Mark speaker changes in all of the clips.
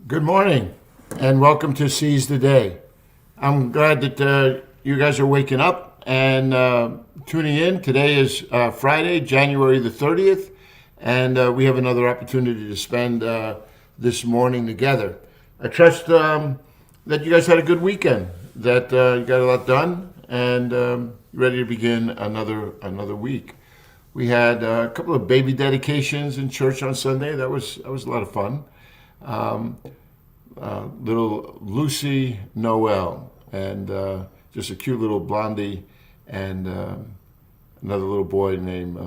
Speaker 1: Good morning, and welcome to Seize the Day. I'm glad that you guys are waking up and tuning in. Today is Friday, January the 30th, and we have another opportunity to spend this morning together. I trust that you guys had a good weekend, that you got a lot done, and ready to begin another week. We had a couple of baby dedications in church on Sunday. That was a lot of fun. Little Lucy Noel, and just a cute little blondie, and another little boy named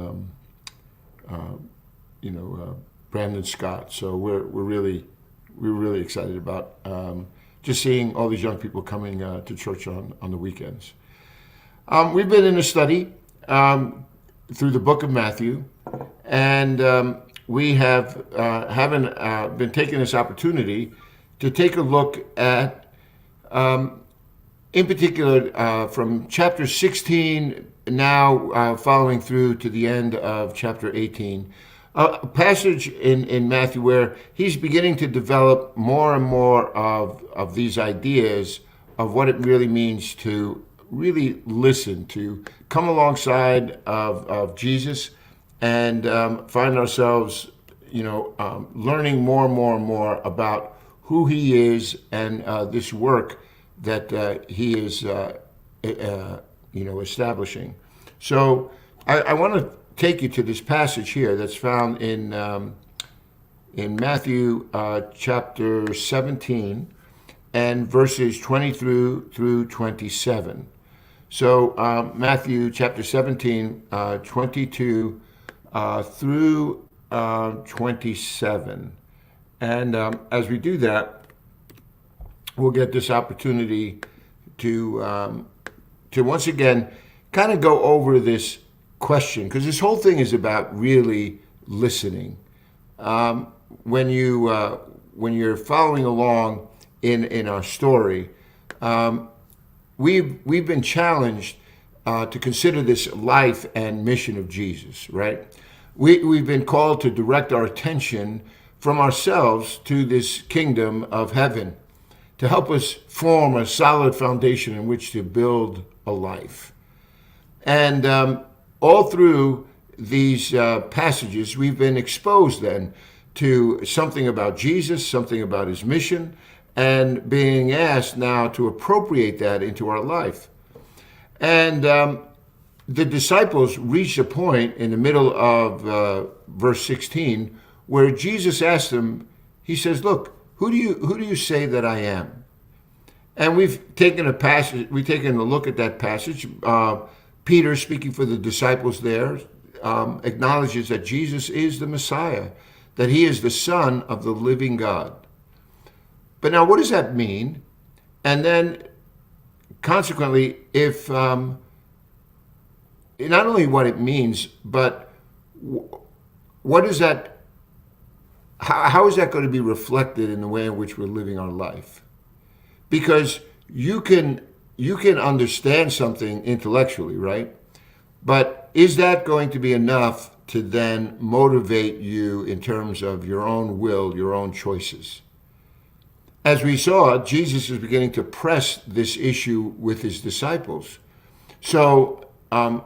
Speaker 1: Brandon Scott. So we're really excited about just seeing all these young people coming to church on the weekends. We've been in a study through the book of Matthew, and we haven't been taking this opportunity to take a look at, in particular, from chapter 16 now following through to the end of chapter 18, a passage in Matthew where he's beginning to develop more and more of these ideas of what it really means to really listen, to come alongside of Jesus and find ourselves, learning more and more about who he is and this work that he is, establishing. So I want to take you to this passage here that's found in Matthew chapter 17 and verses 20 through 27. So Matthew chapter 17, 22 through 27. And as we do that, we'll get this opportunity to once again kind of go over this question, because this whole thing is about really listening. When you're following along in our story, we've been challenged to consider this life and mission of Jesus, right? We've been called to direct our attention from ourselves to this kingdom of heaven, to help us form a solid foundation in which to build a life. And all through these passages, we've been exposed then to something about Jesus, something about his mission, and being asked now to appropriate that into our life. And the disciples reached a point in the middle of verse 16 where Jesus asked them, he says, look, who do you say that I am? And we've taken a look at that passage. Peter, speaking for the disciples there, acknowledges that Jesus is the Messiah, that he is the Son of the living God. But now what does that mean? And then consequently, if not only what it means, but what is that? How is that going to be reflected in the way in which we're living our life? Because you can understand something intellectually, right? But is that going to be enough to then motivate you in terms of your own will, your own choices? As we saw, Jesus is beginning to press this issue with his disciples. So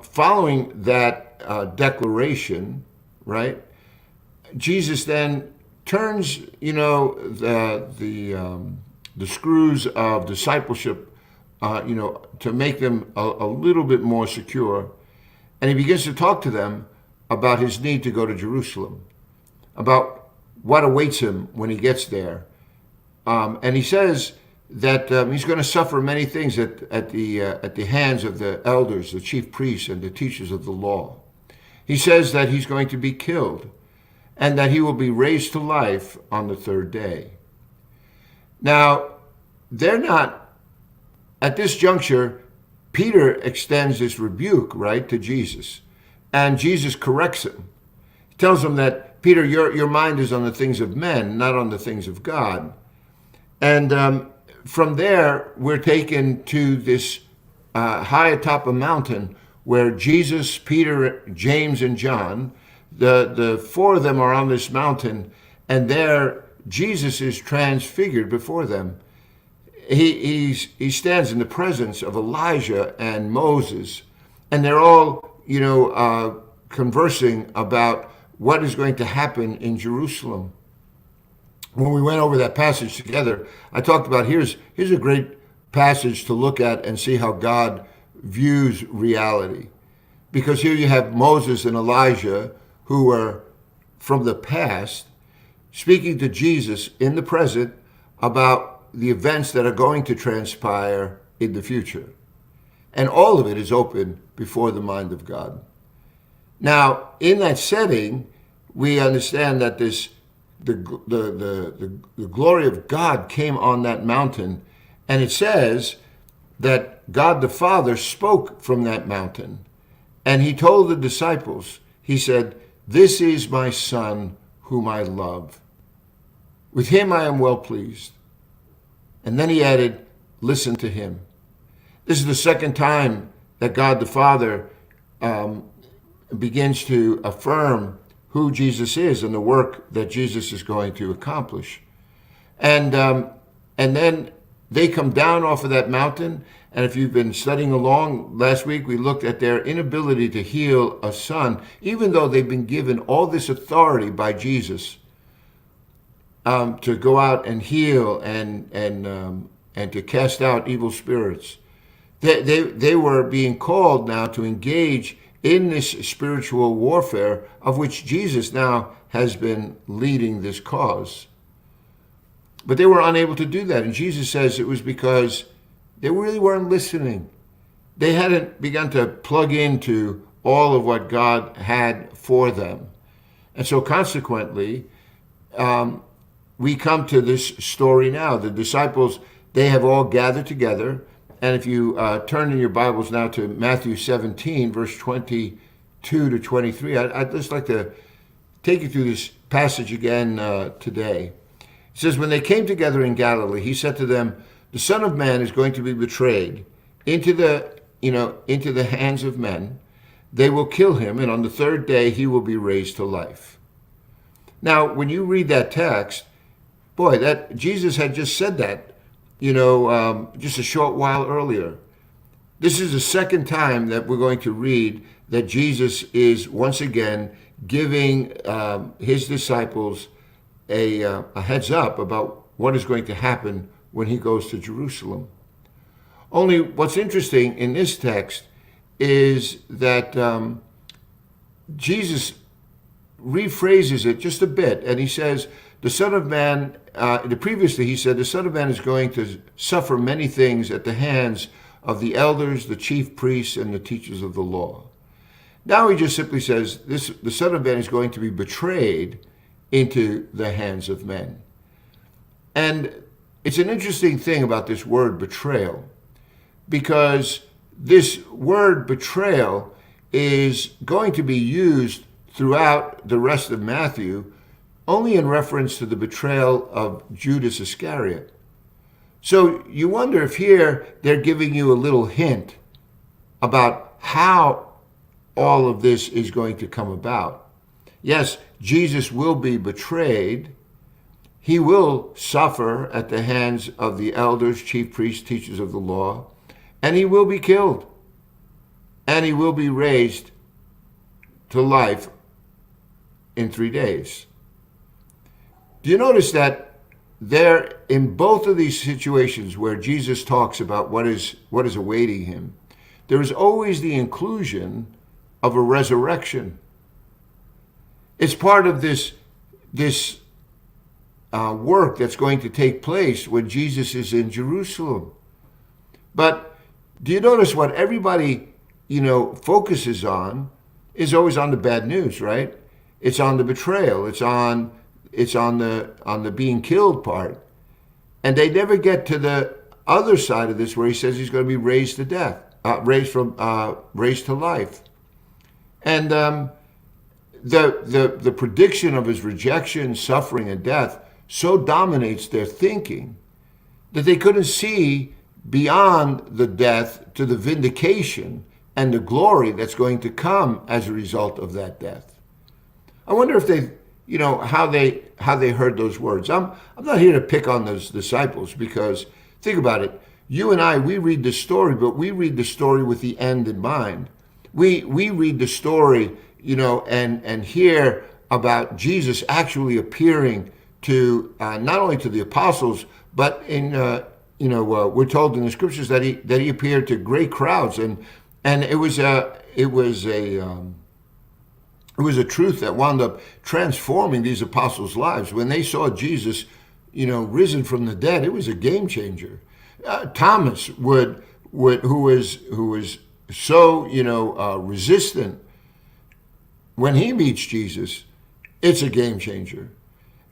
Speaker 1: following that declaration, right, Jesus then turns, the screws of discipleship, to make them a little bit more secure. And he begins to talk to them about his need to go to Jerusalem, about what awaits him when he gets there. And he says that he's going to suffer many things at the hands of the elders, the chief priests, and the teachers of the law. He says that he's going to be killed, and that he will be raised to life on the third day. Now, they're not, at this juncture, Peter extends this rebuke, right, to Jesus. And Jesus corrects him. He tells him that, Peter, your mind is on the things of men, not on the things of God. And from there, we're taken to this high atop a mountain where Jesus, Peter, James, and John, the four of them are on this mountain, and there Jesus is transfigured before them. He stands in the presence of Elijah and Moses, and they're all, conversing about what is going to happen in Jerusalem. When we went over that passage together, I talked about here's a great passage to look at and see how God views reality. Because here you have Moses and Elijah, who were from the past, speaking to Jesus in the present about the events that are going to transpire in the future. And all of it is open before the mind of God. Now, in that setting, we understand that the glory of God came on that mountain, and it says that God the Father spoke from that mountain, and he told the disciples, he said, "This is my Son whom I love. With him I am well pleased." And then he added, "Listen to him." This is the second time that God the Father begins to affirm who Jesus is and the work that Jesus is going to accomplish. And then they come down off of that mountain. And if you've been studying along, last week we looked at their inability to heal a son, even though they've been given all this authority by Jesus to go out and heal and to cast out evil spirits. They were being called now to engage in this spiritual warfare of which Jesus now has been leading this cause. But they were unable to do that. And Jesus says it was because they really weren't listening. They hadn't begun to plug into all of what God had for them. And so consequently, we come to this story now. The disciples, they have all gathered together. And if you turn in your Bibles now to Matthew 17, verse 22 to 23, I'd just like to take you through this passage again today. It says, "When they came together in Galilee, he said to them, 'The Son of Man is going to be betrayed into the hands of men. They will kill him, and on the third day he will be raised to life.'" Now, when you read that text, boy, that Jesus had just said that, just a short while earlier. This is the second time that we're going to read that Jesus is once again giving his disciples a heads up about what is going to happen when he goes to Jerusalem. Only what's interesting in this text is that Jesus rephrases it just a bit, and he says, the Son of Man, previously he said, the Son of Man is going to suffer many things at the hands of the elders, the chief priests, and the teachers of the law. Now he just simply says, the Son of Man is going to be betrayed into the hands of men. And it's an interesting thing about this word betrayal, because this word betrayal is going to be used throughout the rest of Matthew only in reference to the betrayal of Judas Iscariot. So you wonder if here they're giving you a little hint about how all of this is going to come about. Yes, Jesus will be betrayed. He will suffer at the hands of the elders, chief priests, teachers of the law, and he will be killed. And he will be raised to life in 3 days. Do you notice that there, in both of these situations where Jesus talks about what is awaiting him, there is always the inclusion of a resurrection. It's part of this work that's going to take place when Jesus is in Jerusalem. But do you notice what everybody, focuses on is always on the bad news, right? It's on the betrayal. It's on the being killed part. And they never get to the other side of this where he says he's going to be raised to death, raised to life. And the prediction of his rejection, suffering, and death so dominates their thinking that they couldn't see beyond the death to the vindication and the glory that's going to come as a result of that death. I wonder if they how they heard those words. I'm not here to pick on those disciples, because think about it. You and I, we read the story, but we read the story with the end in mind. We read the story, and hear about Jesus actually appearing to not only to the apostles, but we're told in the scriptures that he appeared to great crowds, and it was a truth that wound up transforming these apostles' lives. When they saw Jesus, risen from the dead, it was a game changer. Thomas who was so resistant, when he meets Jesus, it's a game changer.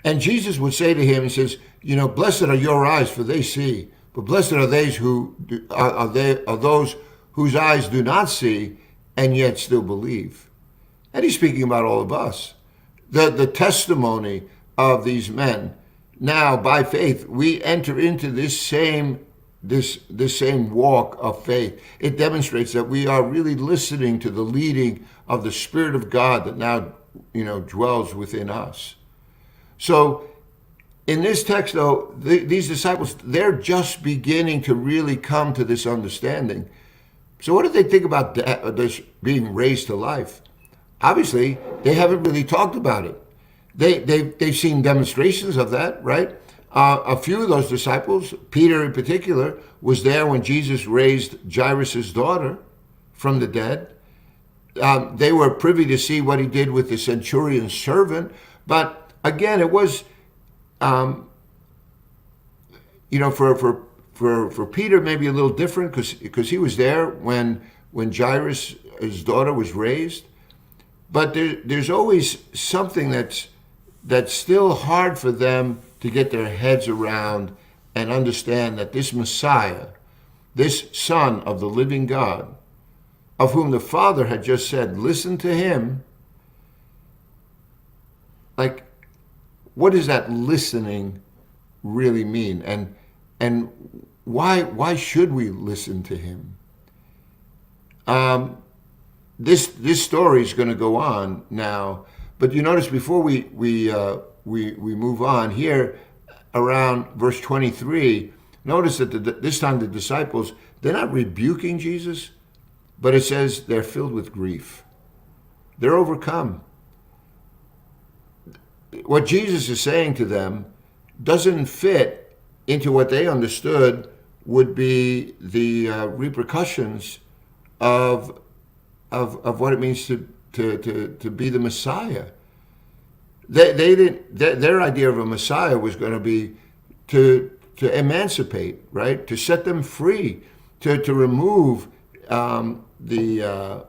Speaker 1: And Jesus would say to him, he says, blessed are your eyes, for they see, but blessed are those whose eyes do not see and yet still believe. And he's speaking about all of us. The testimony of these men. Now, by faith, we enter into this same walk of faith. It demonstrates that we are really listening to the leading of the Spirit of God that now, dwells within us. So, in this text, though, these disciples, they're just beginning to really come to this understanding. So what do they think about this being raised to life? Obviously, they haven't really talked about it. They've seen demonstrations of that, right? A few of those disciples, Peter in particular, was there when Jesus raised Jairus' daughter from the dead. They were privy to see what he did with the centurion's servant. But again, it was, for Peter, maybe a little different, because he was there when Jairus, his daughter, was raised. But there's always something that's still hard for them to get their heads around and understand, that this Messiah, this Son of the living God, of whom the Father had just said, listen to him. Like, what does that listening really mean? And why should we listen to him? This story is going to go on now, but you notice before we move on here, around verse 23, notice that this time the disciples, they're not rebuking Jesus, but it says they're filled with grief. They're overcome. What Jesus is saying to them doesn't fit into what they understood would be the repercussions of what it means to be the Messiah. Their idea of a Messiah was going to be to emancipate, right? To set them free, to remove the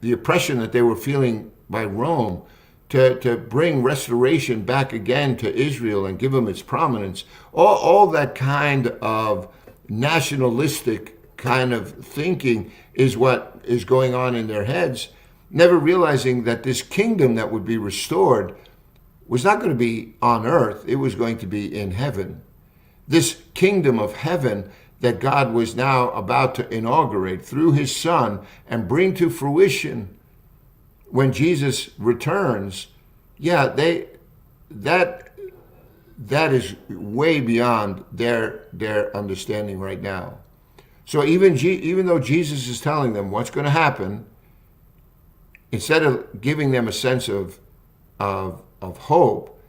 Speaker 1: oppression that they were feeling by Rome, to bring restoration back again to Israel and give them its prominence. All that kind of nationalistic kind of thinking is what is going on in their heads, never realizing that this kingdom that would be restored was not going to be on earth, it was going to be in heaven. This kingdom of heaven that God was now about to inaugurate through his Son and bring to fruition when Jesus returns, that is way beyond their understanding right now. So even though Jesus is telling them what's going to happen, instead of giving them a sense of hope,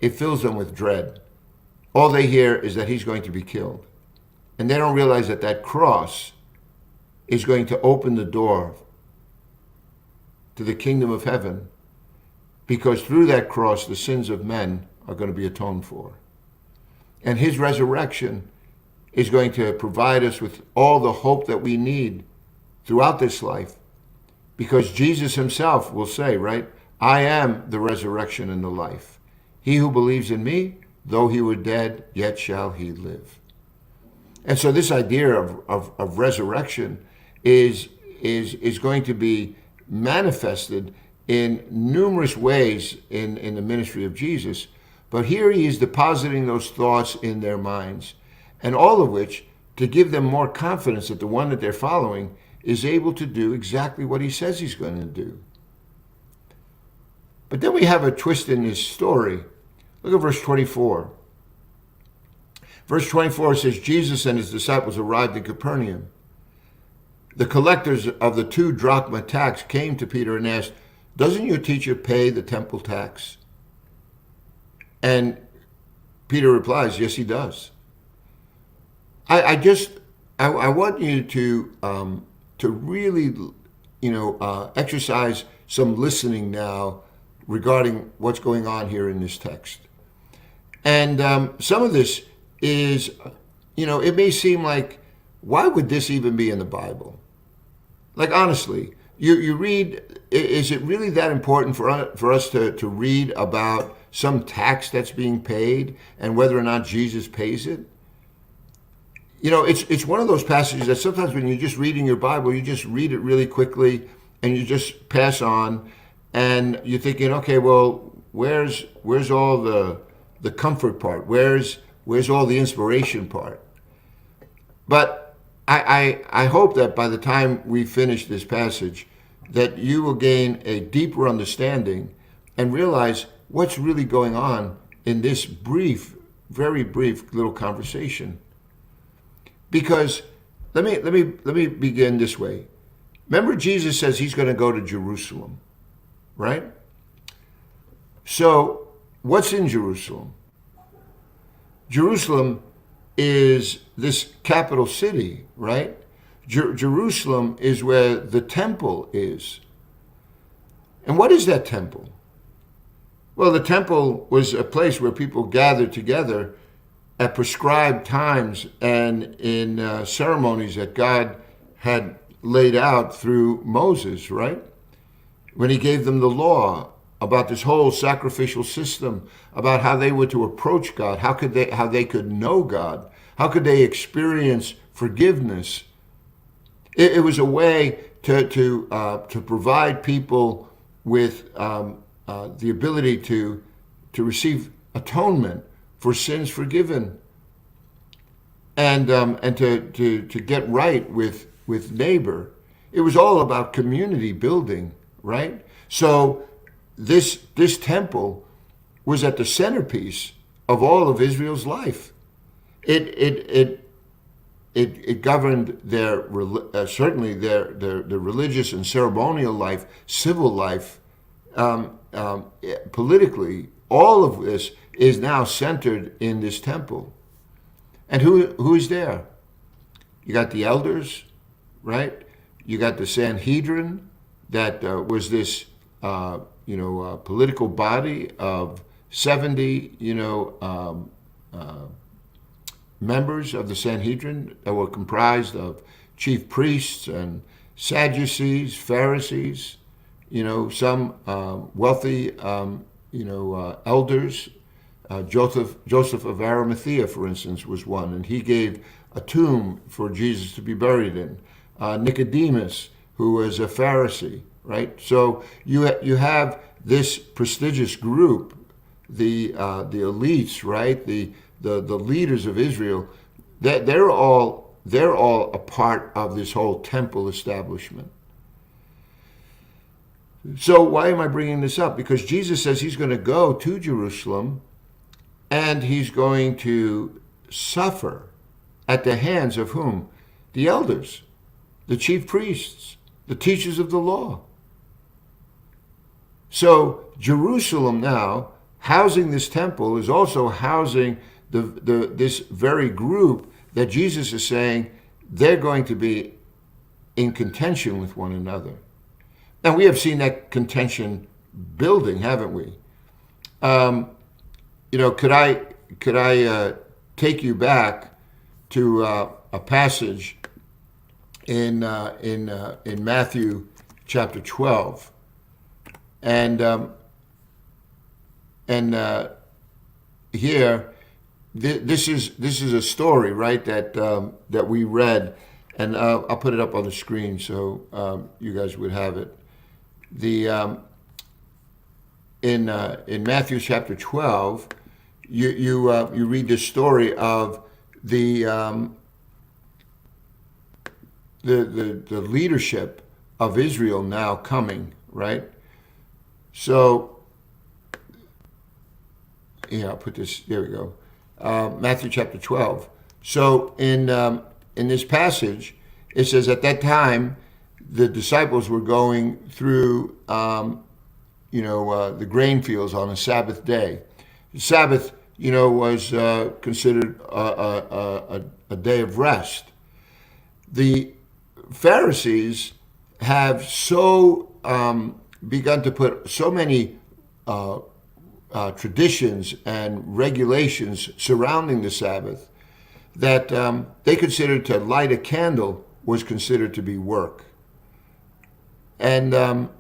Speaker 1: it fills them with dread. All they hear is that he's going to be killed. And they don't realize that cross is going to open the door to the kingdom of heaven, because through that cross, the sins of men are going to be atoned for. And his resurrection is going to provide us with all the hope that we need throughout this life, because Jesus himself will say, right, I am the resurrection and the life. He who believes in me, though he were dead, yet shall he live. And so this idea of resurrection is going to be manifested in numerous ways in the ministry of Jesus. But here he is depositing those thoughts in their minds, and all of which to give them more confidence that the one that they're following is able to do exactly what he says he's going to do. But then we have a twist in this story. Look at verse 24. Verse 24 says, Jesus and his disciples arrived in Capernaum. The collectors of the 2 drachma tax came to Peter and asked, "Doesn't your teacher pay the temple tax?" And Peter replies, "Yes, he does." I want you to really, exercise some listening now regarding what's going on here in this text. And some of this is, it may seem like, why would this even be in the Bible? Like, honestly, you read, is it really that important for us to read about some tax that's being paid and whether or not Jesus pays it? It's one of those passages that sometimes when you're just reading your Bible, you just read it really quickly and you just pass on, and you're thinking, okay, well, where's all the comfort part? Where's all the inspiration part? But I hope that by the time we finish this passage, that you will gain a deeper understanding and realize what's really going on in this brief, very brief little conversation. Because let me begin this way. Remember, Jesus says he's going to go to Jerusalem, right? So what's in Jerusalem? Jerusalem is this capital city, right? Jerusalem is where the temple is. And what is that temple? Well, the temple was a place where people gathered together at prescribed times and in ceremonies that God had laid out through Moses, right? When he gave them the law about this whole sacrificial system, about how they were to approach God, how they could know God, how could they experience forgiveness. It was a way to provide people with the ability to receive atonement for sins forgiven, and to get right with neighbor. It was all about community building, right? So this temple was at the centerpiece of all of Israel's life. It governed their certainly their religious and ceremonial life, civil life, politically. All of this is now centered in this temple. And who is there? You got the elders, right? You got the Sanhedrin, that was this political body of 70 members of the Sanhedrin that were comprised of chief priests and Sadducees, Pharisees, some wealthy elders. Joseph of Arimathea, for instance, was one, and he gave a tomb for Jesus to be buried in. Nicodemus, who was a Pharisee, right? So you have this prestigious group, the elites, right? The leaders of Israel. They're all a part of this whole temple establishment. So why am I bringing this up? Because Jesus says he's going to go to Jerusalem and he's going to suffer at the hands of whom? The elders, the chief priests, the teachers of the law. So Jerusalem now, housing this temple, is also housing this very group that Jesus is saying they're going to be in contention with one another. Now, we have seen that contention building, haven't we? Could I take you back to a passage in Matthew chapter 12, and here this is a story, right, that we read, and I'll put it up on the screen so you guys would have it. In Matthew chapter 12, you read this story of the leadership of Israel now coming, right? So I'll put this, there we go. Matthew chapter 12. So in this passage, it says at that time, the disciples were going through, the grain fields on a Sabbath day. The Sabbath, was considered a day of rest. The Pharisees have so begun to put so many traditions and regulations surrounding the Sabbath that they considered to light a candle was considered to be work. And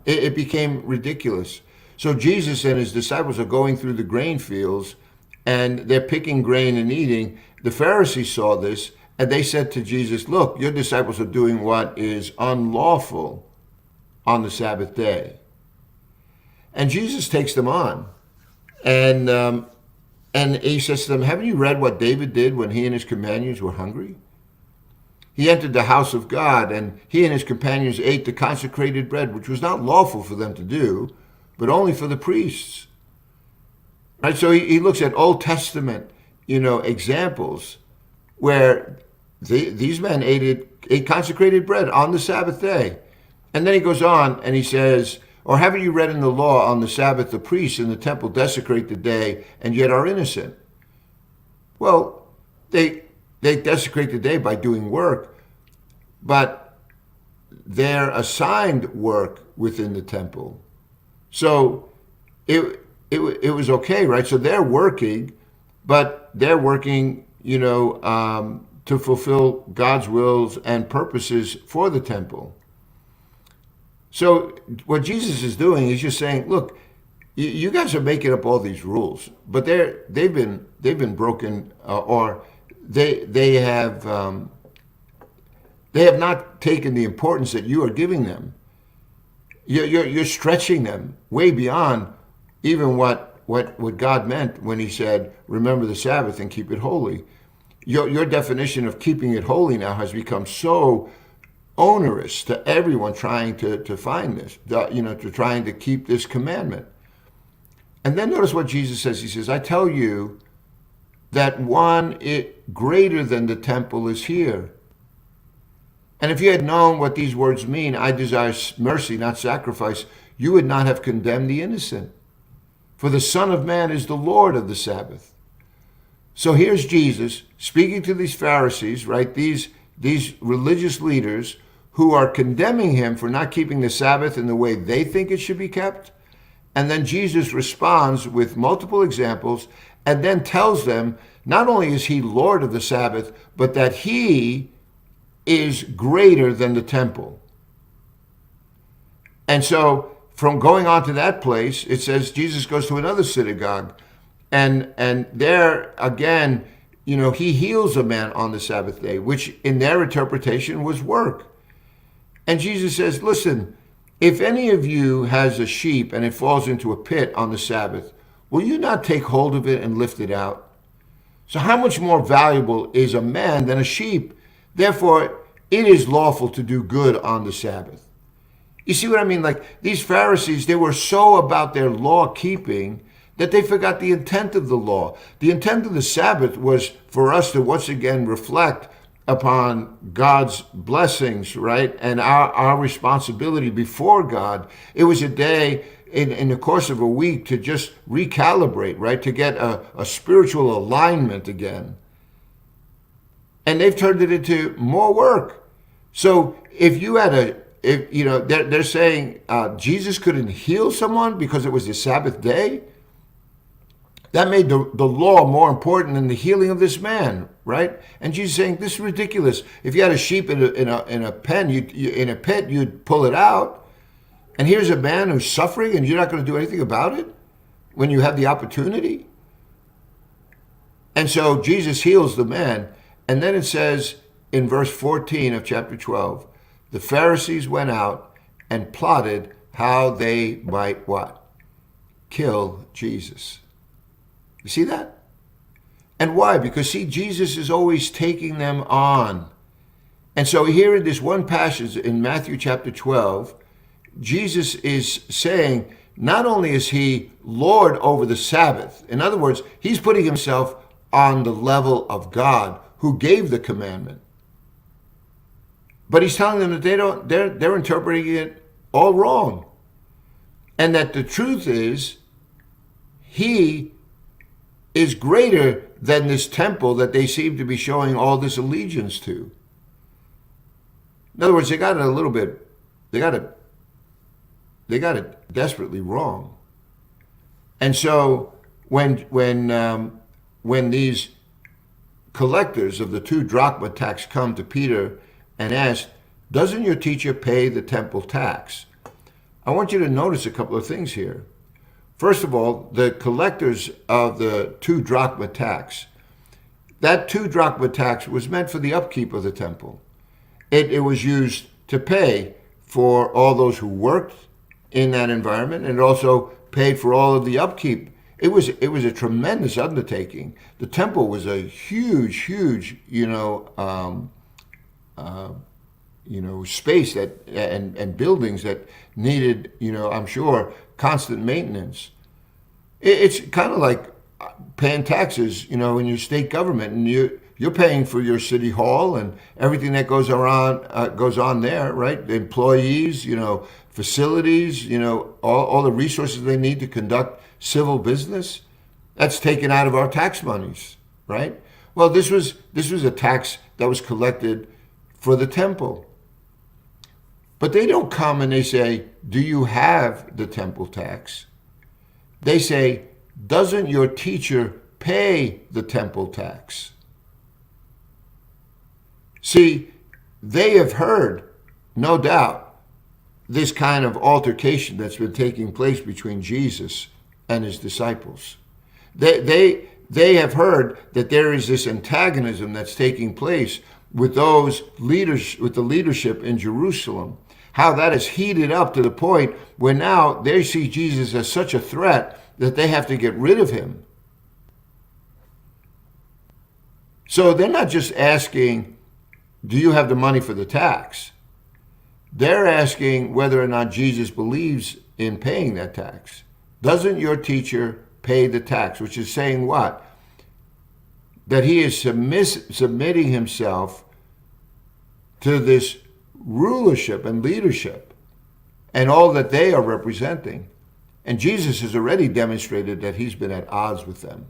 Speaker 1: it became ridiculous. So Jesus and his disciples are going through the grain fields and they're picking grain and eating. The Pharisees saw this and they said to Jesus, look, your disciples are doing what is unlawful on the Sabbath day. And Jesus takes them on. And he says to them, haven't you read what David did when he and his companions were hungry? He entered the house of God, and he and his companions ate the consecrated bread, which was not lawful for them to do, but only for the priests. Right? So he looks at Old Testament, examples where these men ate consecrated bread on the Sabbath day. And then he goes on and he says, or haven't you read in the law on the Sabbath the priests in the temple desecrate the day and yet are innocent? Well, they desecrate the day by doing work, but they're assigned work within the temple. So it was okay, right? So they're working, but they're working, to fulfill God's wills and purposes for the temple. So what Jesus is doing is just saying, look, you guys are making up all these rules, but they've been broken, or they have not taken the importance that you are giving them. You're stretching them way beyond even what God meant when he said, remember the Sabbath and keep it holy. Your definition of keeping it holy now has become so onerous to everyone trying to find this, to trying to keep this commandment. And then notice what Jesus says. He says, I tell you that one greater than the temple is here. And if you had known what these words mean, I desire mercy, not sacrifice, you would not have condemned the innocent. For the Son of Man is the Lord of the Sabbath. So here's Jesus speaking to these Pharisees, right? These religious leaders who are condemning him for not keeping the Sabbath in the way they think it should be kept. And then Jesus responds with multiple examples and then tells them not only is he Lord of the Sabbath, but that he is greater than the temple. And so from going on to that place, it says Jesus goes to another synagogue. And there again, he heals a man on the Sabbath day, which in their interpretation was work. And Jesus says, listen, if any of you has a sheep and it falls into a pit on the Sabbath, will you not take hold of it and lift it out? So how much more valuable is a man than a sheep? Therefore, it is lawful to do good on the Sabbath. You see what I mean? Like these Pharisees, they were so about their law keeping that they forgot the intent of the law. The intent of the Sabbath was for us to once again reflect upon God's blessings, right? And our responsibility before God. It was a day in the course of a week to just recalibrate, right? To get a spiritual alignment again. And they've turned it into more work. So if you had they're saying Jesus couldn't heal someone because it was the Sabbath day. That made the law more important than the healing of this man, right? And Jesus is saying, this is ridiculous. If you had a sheep in a pen, in a pit, you'd pull it out. And here's a man who's suffering and you're not going to do anything about it when you have the opportunity. And so Jesus heals the man. And then it says in verse 14 of chapter 12, the Pharisees went out and plotted how they might what? Kill Jesus. You see that? And why? Because, see, Jesus is always taking them on. And so here in this one passage in Matthew chapter 12, Jesus is saying, not only is he Lord over the Sabbath, in other words, he's putting himself on the level of God who gave the commandment. But he's telling them that they're interpreting it all wrong. And that the truth is, he is greater than this temple that they seem to be showing all this allegiance to. In other words, they got it desperately wrong. And so when these collectors of the 2 drachma tax come to Peter and ask, doesn't your teacher pay the temple tax? I want you to notice a couple of things here. First of all, the collectors of the 2 drachma tax, that 2 drachma tax was meant for the upkeep of the temple. It was used to pay for all those who worked in that environment, and it also paid for all of the upkeep. It was a tremendous undertaking. The temple was a huge, space that and buildings that needed, I'm sure, constant maintenance. It's kind of like paying taxes, in your state government, and you're paying for your city hall and everything that goes on there, right? The employees, facilities, all the resources they need to conduct civil business. That's taken out of our tax monies, right? Well, this was a tax that was collected for the temple. But they don't come and they say, do you have the temple tax? They say, doesn't your teacher pay the temple tax? See, they have heard, no doubt, this kind of altercation that's been taking place between Jesus and his disciples. They have heard that there is this antagonism that's taking place with those leaders, with the leadership in Jerusalem. How that is heated up to the point where now they see Jesus as such a threat that they have to get rid of him. So they're not just asking, do you have the money for the tax? They're asking whether or not Jesus believes in paying that tax. Doesn't your teacher pay the tax? Which is saying what? That he is submitting himself to this rulership and leadership and all that they are representing. And Jesus has already demonstrated that he's been at odds with them.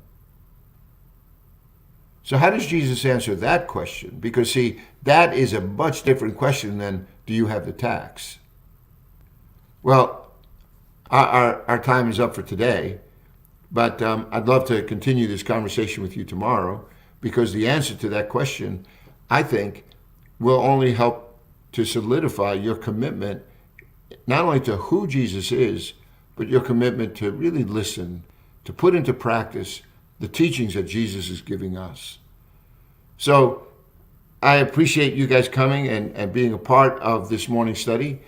Speaker 1: So how does Jesus answer that question? Because, see, that is a much different question than, do you have the tax? Well, our time is up for today, but I'd love to continue this conversation with you tomorrow, because the answer to that question, I think, will only help to solidify your commitment, not only to who Jesus is, but your commitment to really listen, to put into practice the teachings that Jesus is giving us. So I appreciate you guys coming and being a part of this morning study.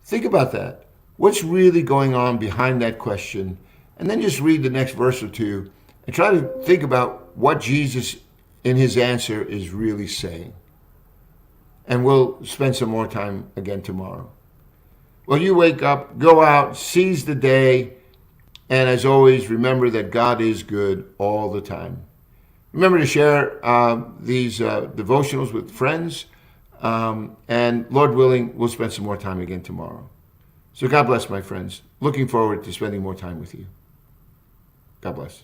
Speaker 1: Think about that. What's really going on behind that question? And then just read the next verse or two and try to think about what Jesus in his answer is really saying. And we'll spend some more time again tomorrow. Well, you wake up, go out, seize the day, and as always, remember that God is good all the time. Remember to share these devotionals with friends, and Lord willing, we'll spend some more time again tomorrow. So God bless, my friends. Looking forward to spending more time with you. God bless.